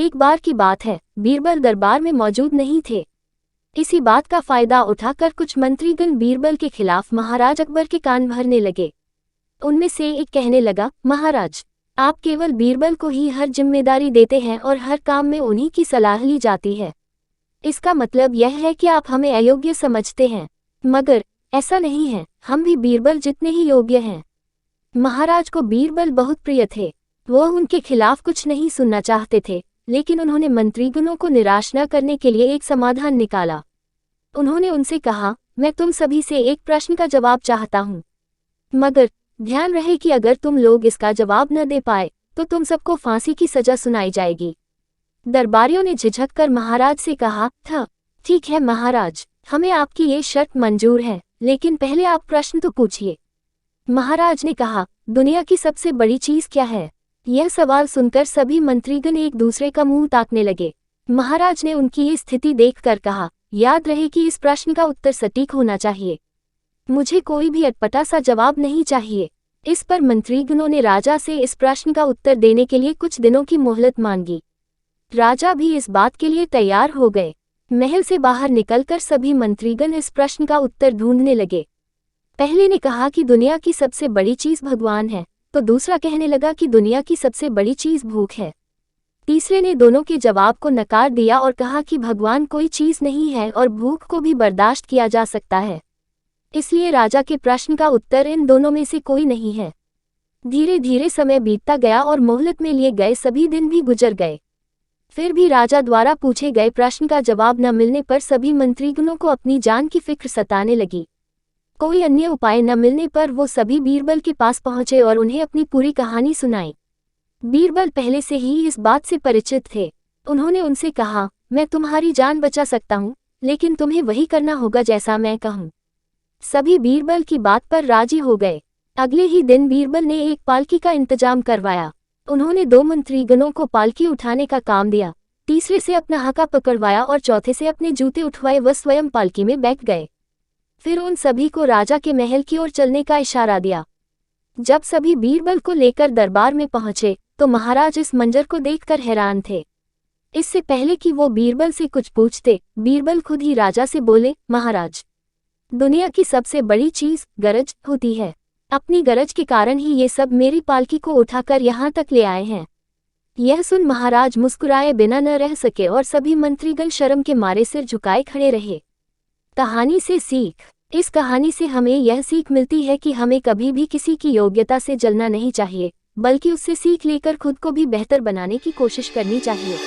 एक बार की बात है, बीरबल दरबार में मौजूद नहीं थे। इसी बात का फायदा उठाकर कुछ मंत्रीगण बीरबल के खिलाफ महाराज अकबर के कान भरने लगे। उनमें से एक कहने लगा, महाराज, आप केवल बीरबल को ही हर जिम्मेदारी देते हैं और हर काम में उन्हीं की सलाह ली जाती है। इसका मतलब यह है कि आप हमें अयोग्य समझते हैं। मगर ऐसा नहीं है, हम भी बीरबल जितने ही योग्य हैं। महाराज को बीरबल बहुत प्रिय थे। वो उनके खिलाफ कुछ नहीं सुनना चाहते थे, लेकिन उन्होंने मंत्रीगणों को निराश न करने के लिए एक समाधान निकाला। उन्होंने उनसे कहा, मैं तुम सभी से एक प्रश्न का जवाब चाहता हूँ, मगर ध्यान रहे कि अगर तुम लोग इसका जवाब न दे पाए तो तुम सबको फांसी की सजा सुनाई जाएगी। दरबारियों ने झिझक कर महाराज से कहा था, ठीक है महाराज, हमें आपकी ये शर्त मंजूर है, लेकिन पहले आप प्रश्न तो पूछिए। महाराज ने कहा, दुनिया की सबसे बड़ी चीज क्या है? यह सवाल सुनकर सभी मंत्रीगण एक दूसरे का मुंह ताकने लगे। महाराज ने उनकी ये स्थिति देखकर कहा, याद रहे कि इस प्रश्न का उत्तर सटीक होना चाहिए। मुझे कोई भी अटपटा सा जवाब नहीं चाहिए। इस पर मंत्रीगणों ने राजा से इस प्रश्न का उत्तर देने के लिए कुछ दिनों की मोहलत मांगी। राजा भी इस बात के लिए तैयार हो गए। महल से बाहर निकलकर सभी मंत्रीगण इस प्रश्न का उत्तर ढूंढने लगे। पहले ने कहा कि दुनिया की सबसे बड़ी चीज भगवान है, तो दूसरा कहने लगा कि दुनिया की सबसे बड़ी चीज भूख है। तीसरे ने दोनों के जवाब को नकार दिया और कहा कि भगवान कोई चीज नहीं है और भूख को भी बर्दाश्त किया जा सकता है। इसलिए राजा के प्रश्न का उत्तर इन दोनों में से कोई नहीं है। धीरे धीरे समय बीतता गया और मोहलत में लिए गए सभी दिन भी गुजर गए। फिर भी राजा द्वारा पूछे गए प्रश्न का जवाब न मिलने पर सभी मंत्रीगणों को अपनी जान की फिक्र सताने लगी। कोई अन्य उपाय न मिलने पर वो सभी बीरबल के पास पहुंचे और उन्हें अपनी पूरी कहानी सुनाई। बीरबल पहले से ही इस बात से परिचित थे। उन्होंने उनसे कहा, मैं तुम्हारी जान बचा सकता हूँ, लेकिन तुम्हें वही करना होगा जैसा मैं कहूँ। सभी बीरबल की बात पर राजी हो गए। अगले ही दिन बीरबल ने एक पालकी का इंतजाम करवाया। उन्होंने 2 मंत्रीगणों को पालकी उठाने का काम दिया, तीसरे से अपना हाका पकड़वाया और चौथे से अपने जूते उठवाए व स्वयं पालकी में बैठ गए। फिर उन सभी को राजा के महल की ओर चलने का इशारा दिया। जब सभी बीरबल को लेकर दरबार में पहुंचे तो महाराज इस मंजर को देखकर हैरान थे। इससे पहले कि वो बीरबल से कुछ पूछते, बीरबल खुद ही राजा से बोले, महाराज, दुनिया की सबसे बड़ी चीज गरज होती है। अपनी गरज के कारण ही ये सब मेरी पालकी को उठाकर यहाँ तक ले आए हैं। यह सुन महाराज मुस्कुराए बिना न रह सके और सभी मंत्रीगण शर्म के मारे सिर झुकाए खड़े रहे। कहानी से सीख। इस कहानी से हमें यह सीख मिलती है कि हमें कभी भी किसी की योग्यता से जलना नहीं चाहिए, बल्कि उससे सीख लेकर खुद को भी बेहतर बनाने की कोशिश करनी चाहिए।